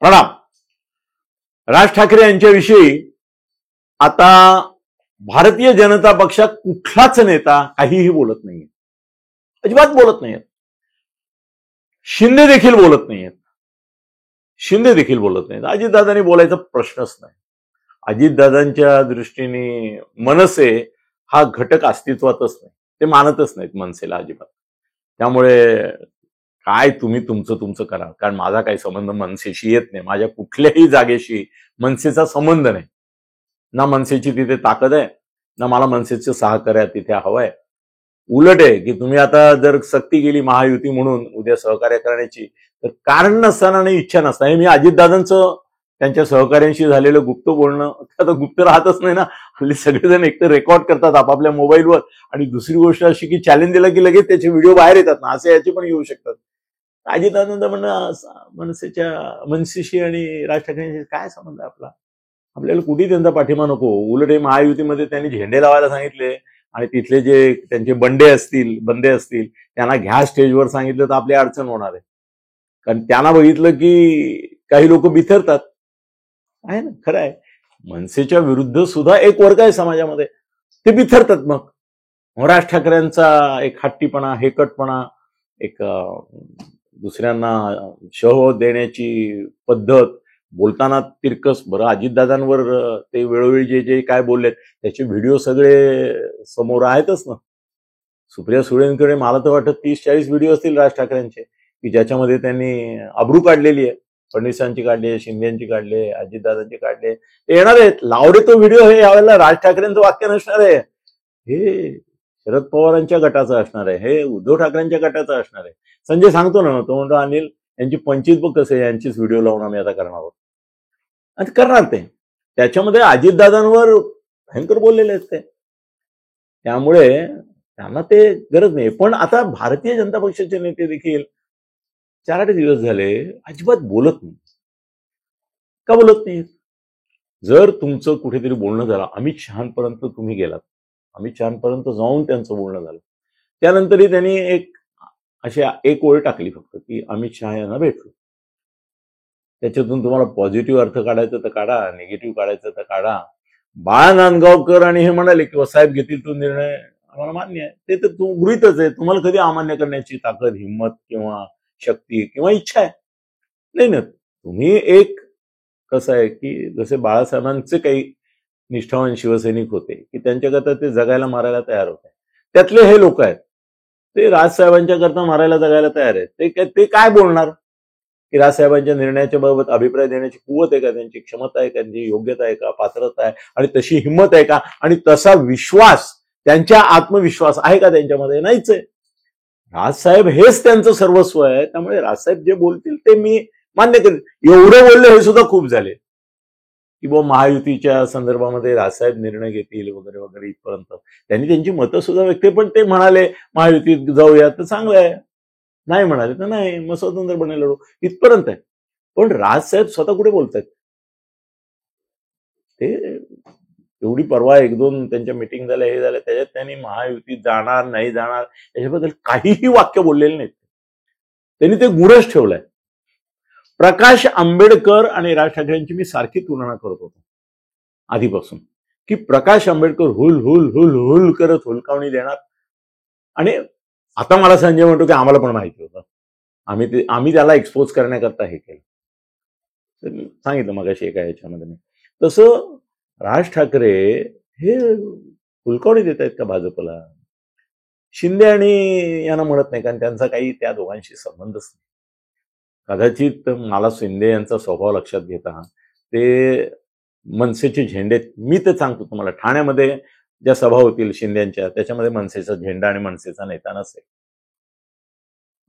प्रणाम. राज ठाकरे यांच्याविषयी आता भारतीय जनता पक्षात कुठलाच नेता काहीही बोलत नाहीये, अजिबात बोलत नाहीयेत. शिंदे देखील बोलत नाहीयेत. अजितदादांनी बोलायचा प्रश्नच नाही. अजितदादांच्या दृष्टीने मनसे हा घटक अस्तित्वातच नाही, ते मानतच नाहीत मनसेला अजिबात. त्यामुळे काय तुम्ही तुमचं करा, कारण माझा काही संबंध मनसेशी येत नाही. माझ्या कुठल्याही जागेशी मनसेचा संबंध नाही. ना मनसेची तिथे ताकद आहे, ना मला मनसेचं सहकार्य तिथे हवंय. उलट आहे की तुम्ही आता जर सक्ती केली महायुती म्हणून उद्या सहकार्य करण्याची, तर कारण नसताना आणि इच्छा नसताना. मी अजितदादांचं त्यांच्या सहकार्यांशी झालेलं गुप्त बोलणं आता गुप्त राहतच नाही ना. हल्ली सगळेजण एकतर रेकॉर्ड करतात आपापल्या मोबाईलवर, आणि दुसरी गोष्ट अशी की चॅलेंज दिलं की लगेच त्याचे व्हिडिओ बाहेर येतात ना, असे याचे पण येऊ शकतात. अजितदादांचं म्हणणं मनसेशी आणि राज ठाकरेंशी काय संबंध आहे आपला? आपल्याला कुठेही त्यांचा पाठिंबा नको. उलट हे महायुतीमध्ये त्यांनी झेंडे लावायला सांगितले, आणि तिथले जे त्यांचे बंदे असतील त्यांना घ्या स्टेजवर सांगितलं तर आपली अडचण होणार आहे. कारण त्यांना बघितलं की काही लोक बिथरतात. आहे ना, खरं आहे. मनसेच्या विरुद्ध सुद्धा एक वर्ग आहे समाजामध्ये, ते बिथरतात. मग राज ठाकरेंचा एक हट्टीपणा, हेकटपणा, एक दुसऱ्यांना शह देण्याची पद्धत, बोलताना तिरकस. बरं, अजितदादांवर ते वेळोवेळी जे काय बोललेत त्याचे व्हिडिओ सगळे समोर आहेतच ना. सुप्रिया सुळेंकडे मला तर वाटतं 30-40 व्हिडिओ असतील राज ठाकरेंचे, की ज्याच्यामध्ये त्यांनी अब्रू काढलेली आहे. फडणवीसांची काढली आहे, शिंदेची काढली आहे, अजितदादांची काढली आहे. ते येणार आहेत, लावरे तो व्हिडिओ. हे यावेळेला राज ठाकरेंचं वाक्य नसणार आहे, हे शरद पवारांच्या गटाचं असणार आहे, हे उद्धव ठाकरेंच्या गटाचं असणार आहे. संजय सांगतो ना, तो म्हणतो अनिल यांची 25 बघ कसं, यांचीच व्हिडिओ लावून आम्ही आता करणार आहोत. आणि करणार ते. त्याच्यामध्ये अजितदादांवर भयंकर बोललेले आहेत ते. त्यामुळे त्यांना ते गरज नाही. पण आता भारतीय जनता पक्षाचे नेते देखील 4-8 दिवस झाले अजिबात बोलत नाही. का बोलत नाही? जर तुमचं कुठेतरी बोलणं झालं, अमित शहापर्यंत तुम्ही गेलात, अमित शहापर्यंत जाऊन त्यांचं बोलणं झालं, त्यानंतरही त्यांनी एक ओळ टाकली फक्त, की अमित शहा यांना भेटलो. त्याच्यातून तुम्हाला पॉझिटिव्ह अर्थ काढायचा तर काढा, निगेटिव्ह काढायचं तर काढा. बाळा नांदगावकर आणि हे म्हणाले की साहेब घेतील तो निर्णय, आम्हाला मान्य आहे. ते तर गृहीतच आहे. तुम्हाला कधी अमान्य करण्याची ताकद, हिंमत किंवा शक्ती किंवा इच्छा आहे नाही ना. तुम्ही एक कसं आहे की जसे बाळासाहेबांचे काही निष्ठावान शिवसैनिक होते की त्यांच्याकरता ते जगायला मारायला तयार होते, त्यातले हे लोक आहेत. ते राजसाहेबांच्या करता मारायला जगायला तयार आहेत. ते काय बोलणार की राजसाहेबांच्या निर्णयाच्या बाबत अभिप्राय देण्याची कुवत आहे का, त्यांची क्षमता आहे का, त्यांची योग्यता आहे का, पात्रता आहे, आणि तशी हिंमत आहे का, आणि तसा विश्वास, त्यांच्या आत्मविश्वास आहे का त्यांच्यामध्ये? नाहीच आहे. राजसाहेब हेच त्यांचं सर्वस्व आहे. त्यामुळे राजसाहेब जे बोलतील ते मी मान्य करेन. एवढे बोलले हे सुद्धा खूप झाले की महायुतीच्या संदर्भामध्ये राजसाहेब निर्णय घेतील वगैरे वगैरे, इथपर्यंत त्यांनी त्यांची मतं सुद्धा व्यक्त. पण ते म्हणाले महायुतीत जाऊया तर चांगलं आहे, नाही म्हणाले तर नाही, मग स्वतंत्रपणे लढू, इथपर्यंत आहे. पण राजसाहेब स्वतः कुठे बोलतायत? ते एवढी परवा 1-2 त्यांच्या मिटिंग झाल्या, हे झालं, त्याच्यात त्यांनी महायुतीत जाणार नाही जाणार याच्याबद्दल काहीही वाक्य बोललेले नाहीत. त्यांनी ते गुढच ठेवलंय. प्रकाश आंबेडकर आणि राज ठाकरेंची मी सारखी तुलना करत होतो आधीपासून, की प्रकाश आंबेडकर हुल हुल हुल हुल करत हुलकावणी देणार, आणि आता मला संजय म्हणतो की आम्हाला पण माहिती होतं, आम्ही त्याला एक्सपोज करण्याकरता हे केलं. सांगितलं मगाशी एका याच्यामध्ये मी. तसं राज ठाकरे हे हुलकावणी देत आहेत का भाजपला? शिंदे आणि यांना म्हणत नाही, कारण त्यांचा काही त्या दोघांशी संबंधच नाही. कदाचित मला शिंदे यांचा स्वभाव लक्षात घेता ते मनसेचे झेंडे, मी तर सांगतो तुम्हाला, ठाण्यामध्ये ज्या सभा होतील शिंदेच्या, त्याच्यामध्ये मनसेचा झेंडा आणि मनसेचा नेता नसेल,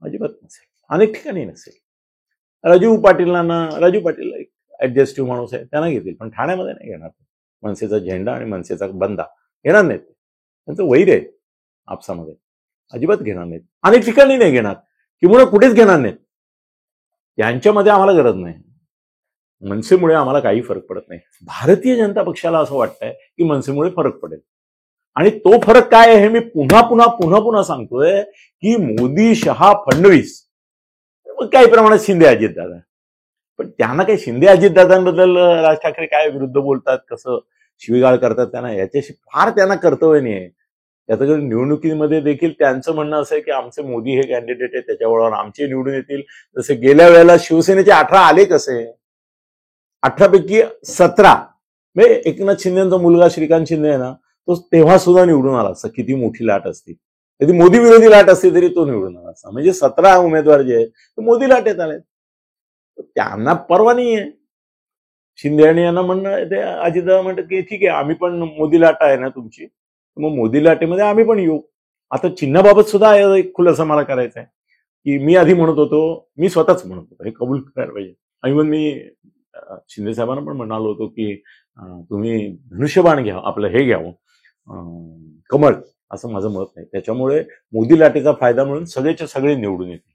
अजिबात नसेल, अनेक ठिकाणी नसेल. राजू पाटील एक ऍडजस्टिव्ह माणूस आहे, त्यांना घेतील, पण ठाण्यामध्ये नाही घेणार. मनसेचा झेंडा आणि मनसेचा बंदा घेणार नाहीत. त्यांचं वैर आहे आपसामध्ये, अजिबात घेणार नाहीत. अनेक ठिकाणी नाही घेणार, किंवा कुठेच घेणार नाहीत. यांच्यामध्ये आम्हाला गरज नाही. मनसेमुळे आम्हाला काही फरक पडत नाही. भारतीय जनता पक्षाला असं वाटतंय की मनसेमुळे फरक पडेल, आणि तो फरक काय आहे हे मी पुन्हा पुन्हा सांगतोय की मोदी, शहा, फडणवीस, काही प्रमाणात शिंदे, अजितदादा, पण त्यांना काही शिंदे अजितदादांबद्दल राज ठाकरे काय विरुद्ध बोलतात, कसं शिवीगाळ करतात, त्यांना याच्याशी फार त्यांना कर्तव्य नाही आहे. त्याचं निवडणुकीमध्ये देखील त्यांचं म्हणणं असं आहे की आमचे मोदी हे कॅन्डिडेट आहे, त्याच्याबरोबर आमचे निवडून येतील. जसे गेल्या वेळेला शिवसेनेचे 18 आले कसे, 18 पैकी 17 म्हणजे एकनाथ शिंदेचा मुलगा श्रीकांत शिंदे आहे ना, तो तेव्हा सुद्धा निवडून आला असता. किती मोठी लाट असती, कधी मोदी विरोधी लाट असते तरी तो निवडून आला असता. म्हणजे 17 उमेदवार जे आहेत ते मोदी लाटेत आले. त्यांना परवा नाही आहे. शिंदे आणि यांना म्हणणं, ते अजितदादा म्हणतात की ठीक आहे, आम्ही पण मोदी लाट आहे ना तुमची, मग मोदी लाटेमध्ये आम्ही पण येऊ. आता चिन्हाबाबत सुद्धा एक खुलासा मला करायचा आहे की मी आधी म्हणत होतो, मी स्वतःच म्हणत होतो, हे कबूल करायला पाहिजे. आणि मग मी शिंदे साहेबांना पण म्हणालो होतो की तुम्ही धनुष्यबाण घ्या, आपलं हे घ्यावं कमळ, असं माझं मत नाही. त्याच्यामुळे मोदी लाटेचा फायदा म्हणून सगळेच्या सगळे निवडून येतील.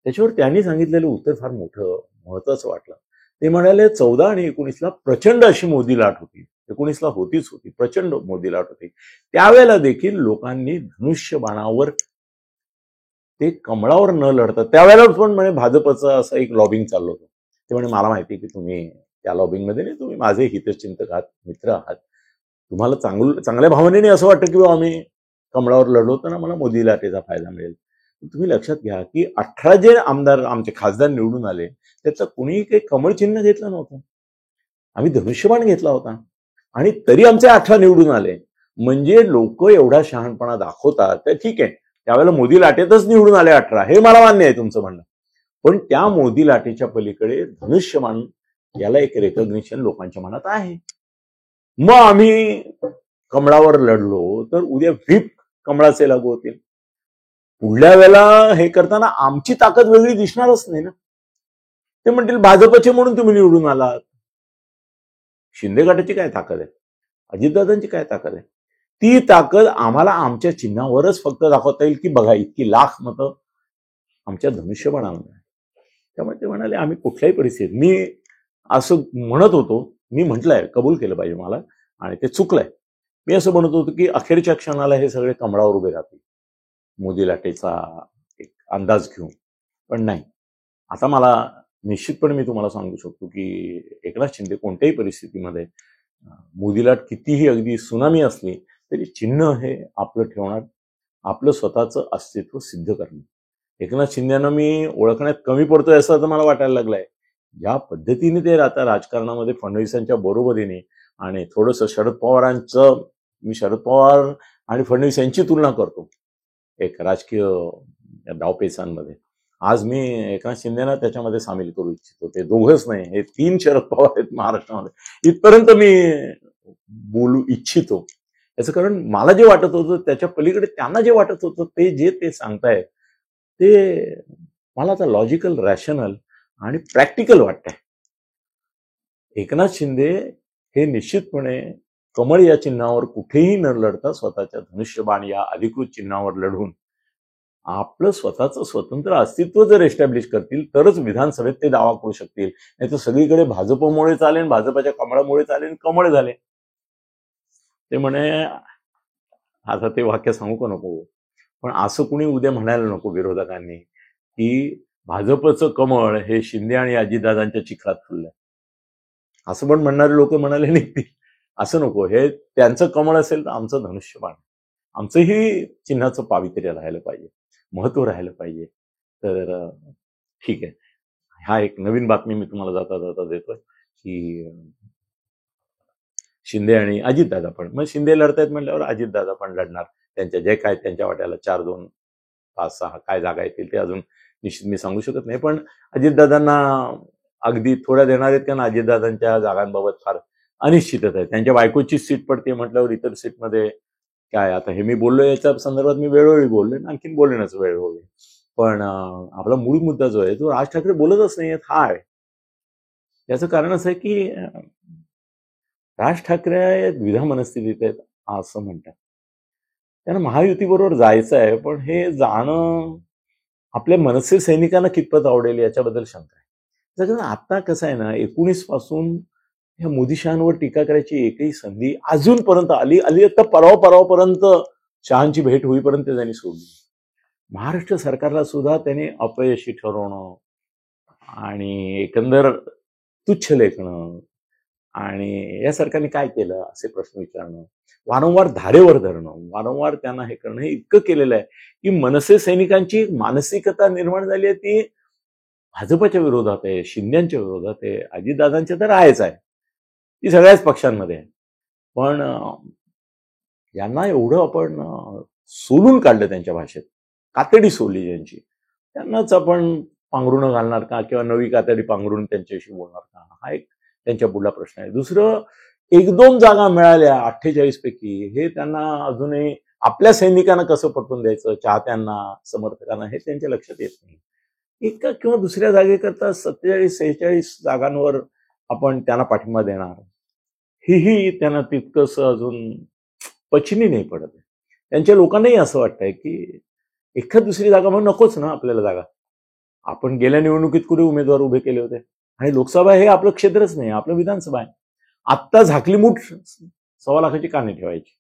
त्याच्यावर त्यांनी सांगितलेलं उत्तर फार मोठं महत्वाचं वाटलं. ते म्हणाले 14 आणि 19ला प्रचंड अशी मोदी लाट होती. 19ला होतीच होती, प्रचंड मोदी लाट होती. त्यावेळेला देखील लोकांनी धनुष्यबाणावर, ते कमळावर न लढता, त्यावेळेला पण म्हणे भाजपचं असं एक लॉबिंग चाललं होतं. ते म्हणे मला माहिती की तुम्ही त्या लॉबिंगमध्ये नाही, तुम्ही माझे हितचिंतक आहात, मित्र आहात, तुम्हाला चांगल्या भावनेने असं वाटतं की आम्ही कमळावर लढलो तर ना मला मोदी लाटेचा फायदा मिळेल. तुम्ही लक्षात घ्या की 18 जे आमदार आमचे खासदार निवडून आले त्याचं कुणीही काही कमळ चिन्ह घेतलं नव्हतं, आम्ही धनुष्यबाण घेतला होता आणि तरी आमचे 18 निवडून आले. म्हणजे लोक एवढा शहाणपणा दाखवतात तर ठीक आहे, त्यावेळेला मोदी लाटेतच निवडून आले 18, हे मला मान्य आहे तुमचं म्हणणं. पण त्या मोदी लाटेच्या पलीकडे धनुष्यबाण याला एक रेकॉग्निशन लोकांच्या मनात आहे. मग आम्ही कमळावर लढलो तर उद्या व्हीप कमळाचे लागू होतील. पुढल्या वेळेला हे करताना आमची ताकद वेगळी दिसणारच नाही ना. ते म्हणतील भाजपचे म्हणून तुम्ही निवडून आलात. शिंदे गटाची काय ताकद आहे, अजितदादांची काय ताकद आहे? ती ताकद आम्हाला आमच्या चिन्हावरच फक्त दाखवता येईल की बघा इतकी लाख मतं आमच्या धनुष्यबाणावर आहे. त्यामुळे ते म्हणाले आम्ही कुठल्याही परिस्थितीत, मी असं म्हणत होतो, मी म्हटलंय, कबूल केलं पाहिजे मला, आणि ते चुकलंय. मी असं म्हणत होतो की अखेरच्या क्षणाला हे सगळे कमळावर उभे राहतील मोदी लाटेचा एक अंदाज घेऊन. पण नाही, आता मला निश्चितपणे मी तुम्हाला सांगू शकतो की एकनाथ शिंदे कोणत्याही परिस्थितीमध्ये, मोदी लाट कितीही अगदी सुनामी असली तरी चिन्ह हे आपलं ठेवणार, आपलं स्वतःचं अस्तित्व सिद्ध करणार. एकनाथ शिंदेना मी ओळखण्यात कमी पडतोय असं आता मला वाटायला लागलंय. ज्या पद्धतीने ते आता राजकारणामध्ये फडणवीसांच्या बरोबरीने, आणि थोडंसं शरद पवारांचं, मी शरद पवार आणि फडणवीस यांची तुलना करतो एक राजकीय डावपेचांमध्ये. आज मी एकनाथ शिंदेना त्याच्यामध्ये सामील करू इच्छितो. ते दोघंच नाही, हे 3 शरद पवार आहेत महाराष्ट्रामध्ये, इथपर्यंत मी बोलू इच्छितो. याचं कारण मला जे वाटत होतं त्याच्या पलीकडे त्यांना जे वाटत होतं, ते जे ते सांगतायत ते मला आता लॉजिकल, रॅशनल आणि प्रॅक्टिकल वाटतंय. एकनाथ शिंदे हे निश्चितपणे कमळ या चिन्हावर कुठेही न लढता स्वतःच्या धनुष्यबाण या अधिकृत चिन्हावर लढून आपलं स्वतःचं स्वतंत्र अस्तित्व जर एस्टॅब्लिश करतील तरच विधानसभेत ते दावा करू शकतील. नाही तर सगळीकडे भाजपमुळे चालेल, भाजपच्या कमळामुळे चालेल, कमळ झाले. ते म्हणे, आता ते वाक्य सांगू का नको, पण असं कुणी उद्या म्हणायला नको विरोधकांनी की भाजपचं कमळ हे शिंदे आणि अजितदादांच्या चिखलात फुललंय. असं पण म्हणणारे लोक म्हणाले नाही, असं नको, हे त्यांचं कमळ असेल तर आमचं धनुष्यबाण, आमचंही चिन्हाचं पावित्र्य राहायला पाहिजे, महत्व राहायला पाहिजे. तर ठीक आहे, हा एक नवीन बातमी मी तुम्हाला जाता जाता देतोय की शिंदे आणि अजितदादा पण, मग शिंदे लढतायत म्हटल्यावर अजितदादा पण लढणार. त्यांच्या जे काय त्यांच्या वाट्याला 4, 2, 5, 6 काय जागा येतील ते अजून निश्चित मी सांगू शकत नाही. पण अजितदादांना अगदी थोड्या देणार आहेत, कारण अजितदादांच्या जागांबाबत फार अनिश्चितता आहे. त्यांच्या बायकोची सीट पडते म्हटल्यावर इतर सीटमध्ये काय, आता हे मी बोललो याच्या संदर्भात मी वेळोवेळी बोललोय, आणखीन बोलेनच वेळोवेळी. पण आपला मूळ मुद्दा जो आहे तो राज ठाकरे बोलतच नाहीयेत, हा आहे. याचं कारण असं आहे की राज ठाकरे द्विधा मनस्थितीत आहेत असं म्हणतात. त्यांना महायुतीबरोबर जायचं आहे, पण हे जाणं आपल्या मनसे सैनिकांना कितपत आवडेल याच्याबद्दल शंका आहे. आता कसं आहे ना, 19 पासून ह्या मोदी शहांवर टीका करायची एकही संधी अजूनपर्यंत आली आता परवापर्यंत शहांची भेट होईपर्यंत त्यांनी सोडली. महाराष्ट्र सरकारला सुद्धा त्याने अपयशी ठरवणं, आणि एकंदर तुच्छ लेखणं आणि या सरकारने काय केलं असे प्रश्न विचारणं, वारंवार धारेवर धरणं, वारंवार त्यांना हे करणं, हे इतकं केलेलं आहे की मनसे सैनिकांची एक मानसिकता निर्माण झाली आहे ती भाजपच्या विरोधात आहे, शिंदेच्या विरोधात आहे, अजितदादांच्या तर आहेच आहे, ती सगळ्याच पक्षांमध्ये आहे. पण यांना एवढं आपण सोलून काढलं त्यांच्या भाषेत, कातडी सोडली ज्यांची, त्यांनाच आपण पांघरुणं घालणार का किंवा नवी कातडी पांघरून त्यांच्याशी बोलणार का, हा एक त्यांच्या पुढला प्रश्न आहे. दुसरं, 1-2 जागा मिळाल्या 48 पैकी, हे त्यांना अजूनही आपल्या सैनिकांना कसं पटवून द्यायचं, चाहत्यांना, समर्थकांना, हे त्यांच्या लक्षात येत नाही. एका किंवा दुसऱ्या जागेकरता 47-46 जागांवर आपण त्यांना पाठिंबा देणार, हेही त्यांना तितकंच अजून पचनी नाही पडत. त्यांच्या लोकांनाही असं वाटतंय की एखाद दुसरी जागा म्हणून नकोच ना आपल्याला जागा. आपण गेल्या निवडणुकीत कुठे उमेदवार उभे केले होते, आणि लोकसभा हे आपलं क्षेत्रच नाही, आपलं विधानसभा आहे. आत्ता झाकली मूठ 1.25 लाखाची काने ठेवायची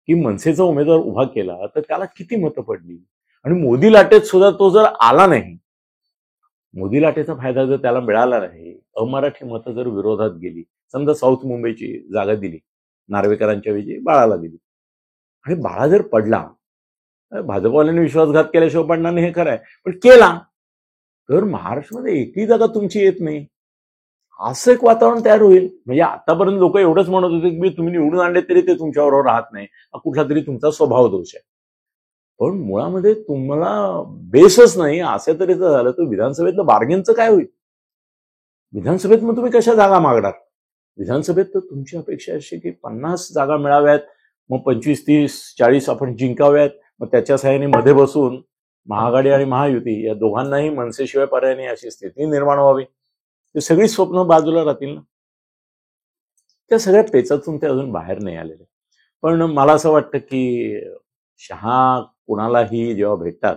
की मनसेचा उमेदवार उभा केला तर त्याला किती मतं पडली, आणि मोदी लाटेत सुद्धा तो जर आला नाही, मोदी लाटेचा फायदा जर त्याला मिळाला नाही, अमराठी मतं जर विरोधात गेली, समजा साऊथ मुंबईची जागा दिली नार्वेकरांच्या ऐवजी बाळाला दिली, आणि बाळा जर पडला, भाजपवाल्यांनी विश्वासघात केल्याशिवाय पडणार नाही हे खरं आहे, पण केला तर महाराष्ट्रामध्ये एकही जागा तुमची येत नाही, असं एक वातावरण तयार होईल. म्हणजे आतापर्यंत लोक एवढंच म्हणत होते की तुम्ही निवडून आणले तरी ते तुमच्याबरोबर राहत नाही, हा कुठला तरी तुमचा स्वभाव दोष आहे. पण मुळामध्ये तुम्हाला बेसच नाही, असं तरी झालं तर विधानसभेतलं बार्गेनचं काय होईल? विधानसभेत मग तुम्ही कशा जागा मागणार? विधानसभेत तर तुमची अपेक्षा अशी की 50 जागा मिळाव्यात, मग 25, 30, 40 आपण जिंकाव्यात, मग त्याच्या सहाय्याने मध्ये बसून महाआघाडी आणि महायुती या दोघांनाही मनसेशिवाय पर्याय नाही अशी स्थिती निर्माण व्हावी. ते सगळी स्वप्न बाजूला राहतील ना. त्या सगळ्या पेचातून ते अजून बाहेर नाही आलेले. पण मला असं वाटतं की शहा कुणालाही जेव्हा भेटतात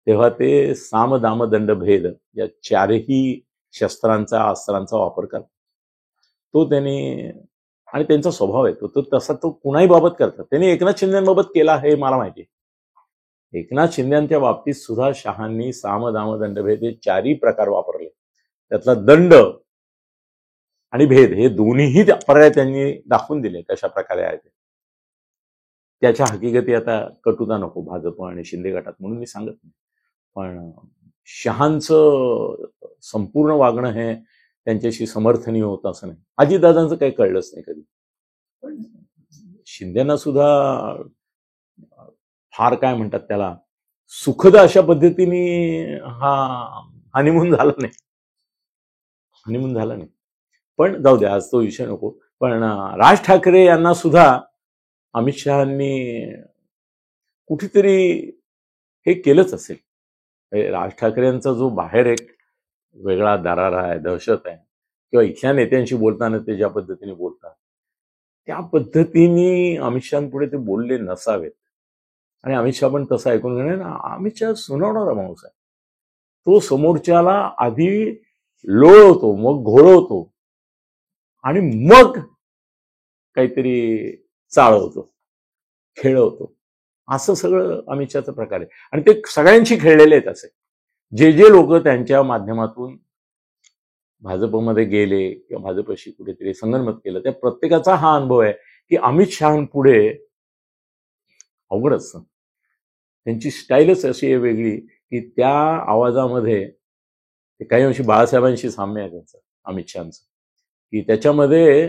तेव्हा ते साम दाम दंड भेद या 4ही शस्त्रांचा, अस्त्रांचा वापर करतात. तो त्यांनी, आणि त्यांचा स्वभाव आहे तो तसा, तो कुणाही बाबत करतात. त्यांनी एकनाथ शिंदेबाबत केला हे मला माहिती आहे. एकनाथ शिंदेच्या बाबतीत सुद्धा शहांनी साम दाम दंड भेद हे 4ही प्रकार वापरले. त्यातला दंड आणि भेद हे दोन्हीही पर्याय त्यांनी दाखवून दिले कशा प्रकारे आहे ते. त्याच्या हकीकती आता कटुता नको भाजप आणि शिंदे गटात म्हणून मी सांगत नाही, पण शहांचं संपूर्ण वागणं हे त्यांच्याशी समर्थनीय होतं असं नाही. अजितदादांचं काही कळलंच नाही कधी. पण शिंदेना सुद्धा फार काय म्हणतात त्याला, सुखद अशा पद्धतीने हा हनीमून झाला नाही. पण जाऊ द्या, आज तो विषय नको. पण राज ठाकरे यांना सुद्धा अमित शहांनी कुठेतरी हे केलंच असेल. राज ठाकरे यांचा जो बाहेर एक वेगळा दरारा आहे, दहशत आहे, किंवा इथल्या नेत्यांशी बोलताना ते ज्या पद्धतीने बोलतात त्या पद्धतीने अमित शहापुढे ते बोलले नसावेत. आणि अमित शहा पण तसं ऐकून घेणे ना, अमित शहा सुनावणारा माणूस आहे. तो समोरच्याला आधी लोळवतो, मग घोळवतो, आणि मग काहीतरी चाळवतो, खेळवतो. असं सगळं अमित शहाचा प्रकार आहे. आणि ते सगळ्यांशी खेळलेले आहेत. असे जे लोक त्यांच्या माध्यमातून भाजपमध्ये गेले किंवा भाजपशी कुठेतरी संगनमत केलं, त्या प्रत्येकाचा हा अनुभव आहे की अमित शहापुढे अवघड असतं. त्यांची स्टाईलच अशी आहे वेगळी की त्या आवाजामध्ये काही अंशी बाळासाहेबांशी साम्य आहे त्यांचं, अमित शहाचं, की त्याच्यामध्ये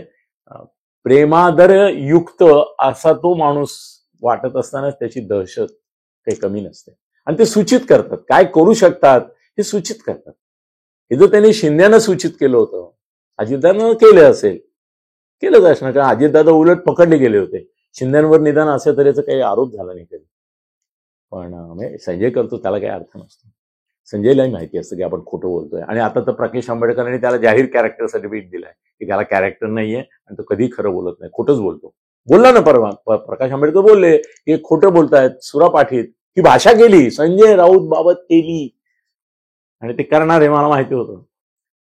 प्रेमादर युक्त असा तो माणूस वाटत असताना त्याची दहशत काही कमी नसते. आणि ते सूचित करतात, काय करू शकतात हे सूचित करतात. हे जर त्यांनी शिंदेनं सूचित केलं होतं, अजितदादानं केलं असेल, केलंच असणार, कारण अजितदादा उलट पकडले गेले होते. शिंदेवर निदान असे तऱ्हेचा काही आरोप झाला नाही कधी. पण संजय करतो त्याला काही अर्थ नसतो. संजयलाही माहिती असतं की आपण खोटं बोलतोय. आणि आता तर प्रकाश आंबेडकरांनी त्याला जाहीर कॅरेक्टर सर्टिफिकेट दिलाय की त्याला कॅरेक्टर नाहीये आणि तो कधी खरं बोलत नाही, खोटंच बोलतो. बोलला ना परवा, प्रकाश आंबेडकर बोलले की खोटं बोलतायत, सुरापाठीत ही भाषा केली, संजय राऊत बाबत केली, आणि ते करणार हे मला माहिती होतं.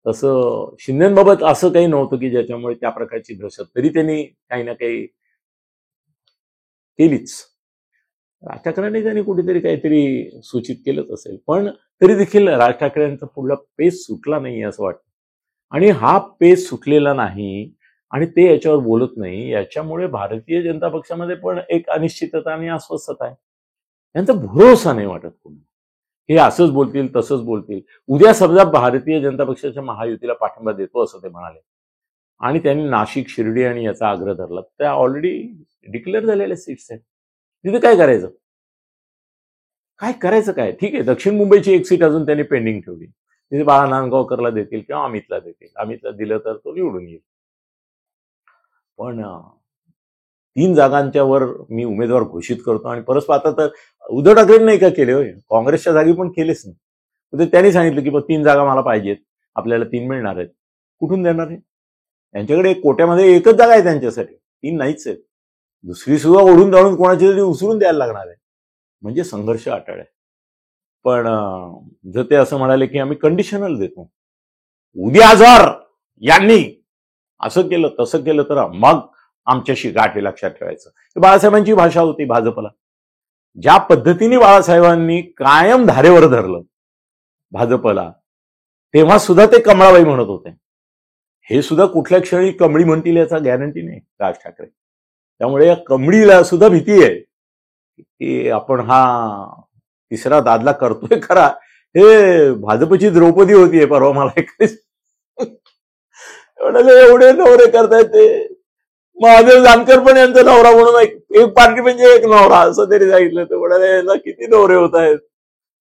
तसं शिंदेबाबत असं काही नव्हतं की ज्याच्यामुळे त्या प्रकारची दहशत, तरी त्यांनी काही ना काही केलीच. राज ठाकरेंनी त्यांनी कुठेतरी काहीतरी सूचित केलंच असेल, पण तरी देखील राज ठाकरेंचा पुढला पेस सुटला नाही असं वाटतं. आणि हा पेस सुटलेला नाही आणि ते याच्यावर बोलत नाही, याच्यामुळे भारतीय जनता पक्षामध्ये पण एक अनिश्चितता आणि अस्वस्थता आहे. यांचा भरोसा नाही वाटत कोणी. हे असंच बोलतील, तसंच बोलतील. उद्या समजा भारतीय जनता पक्षाच्या महायुतीला पाठिंबा देतो असं ते म्हणाले आणि त्यांनी नाशिक, शिर्डी आणि याचा आग्रह धरला, त्या ऑलरेडी डिक्लेअर झालेल्या सीट्स आहेत. तिथे काय करायचं? काय करायचं काय? ठीक आहे, दक्षिण मुंबईची एक सीट अजून त्यांनी पेंडिंग ठेवली. तिथे बाळा नांदगावकरला देतील किंवा अमितला देतील. अमितला दिलं तर तो निवडून येईल. पण 3 जागांच्या वर मी उमेदवार घोषित करतो आणि परत आता तर उद्धव ठाकरेंनी नाही का केले होय, काँग्रेसच्या जागी पण केलेच नाही. तर त्यांनी सांगितलं की 3 जागा मला पाहिजेत, आपल्याला 3 मिळणार आहेत. कुठून देणार आहे? त्यांच्याकडे कोट्यामध्ये एकच जागा आहे त्यांच्यासाठी, 3 नाहीच आहेत. दुसरी सुद्धा ओढून दाळून कोणाची तरी उचलून द्यायला लागणार आहे. म्हणजे संघर्ष अटळ आहे. पण जर ते असं म्हणाले की आम्ही कंडिशनल देतो, उद्या जर यांनी असं केलं तसं केलं तर मग आमच्याशी गाठ हे लक्षात ठेवायचं. बाळासाहेबांची भाषा होती भाजपला. ज्या पद्धतीने बाळासाहेबांनी कायम धारेवर धरलं भाजपला, तेव्हा सुद्धा ते कमळाबाई म्हणत होते. हे सुद्धा कुठल्या क्षणी कमळी म्हणतील याचा गॅरंटी नाही राज ठाकरे. त्यामुळे या कमळीला सुद्धा भीती आहे की आपण हा तिसरा दादला करतोय खरा. हे भाजपची द्रौपदी होतीये परवा मला म्हणाले एवढे नवरे करतायत ते. महादेव जानकर पण यांचा नवरा म्हणून एक पार्टी म्हणजे एक नवरा असं तरी सांगितलं. तर म्हणाले याला किती नवरे होत आहेत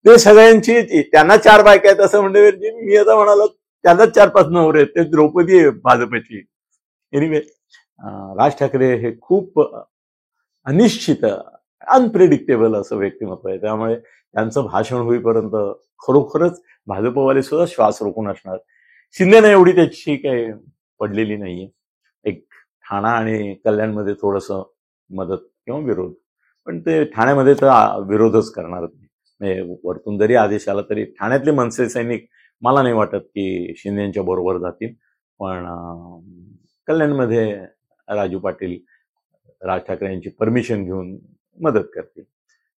ते सगळ्यांची. त्यांना 4 बायका आहेत असं म्हणजे मी आता म्हणालो त्यांनाच 4-5 नवरे आहेत. ते द्रौपदी आहे भाजपची. एनिवे राज ठाकरे हे खूप अनिश्चित, अनप्रेडिक्टेबल असं व्यक्तिमत्व आहे. त्यामुळे त्यांचं भाषण होईपर्यंत खरोखरच भाजपवाले सुद्धा श्वास रोखून असणार. शिंदेना एवढी त्याची काही पडलेली नाहीये. एक ठाणा आणि कल्याणमध्ये थोडंसं मदत किंवा विरोध, पण ते ठाण्यामध्ये तर विरोधच करणार. म्हणजे वरतून जरी आदेश आला तरी ठाण्यातले मनसे सैनिक मला नाही वाटत की शिंदेच्या बरोबर जातील. पण कल्याणमध्ये राजू पाटील राज ठाकरे यांची परमिशन घेऊन मदत करतील.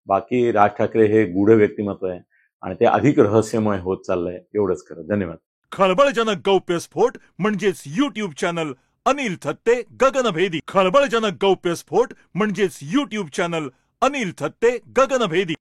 बाकी राज ठाकरे हे गूढ व्यक्तिमत्व आहे आणि ते अधिक रहस्यमय होत चाललंय. एवढंच खरं. धन्यवाद. खळबळजनक गौप्यस्फोट म्हणजेच यूट्यूब चॅनल अनिल थत्ते गगनभेदी. खळबळजनक गौप्यस्फोट म्हणजेच यूट्यूब चॅनल अनिल थत्ते गगनभेदी.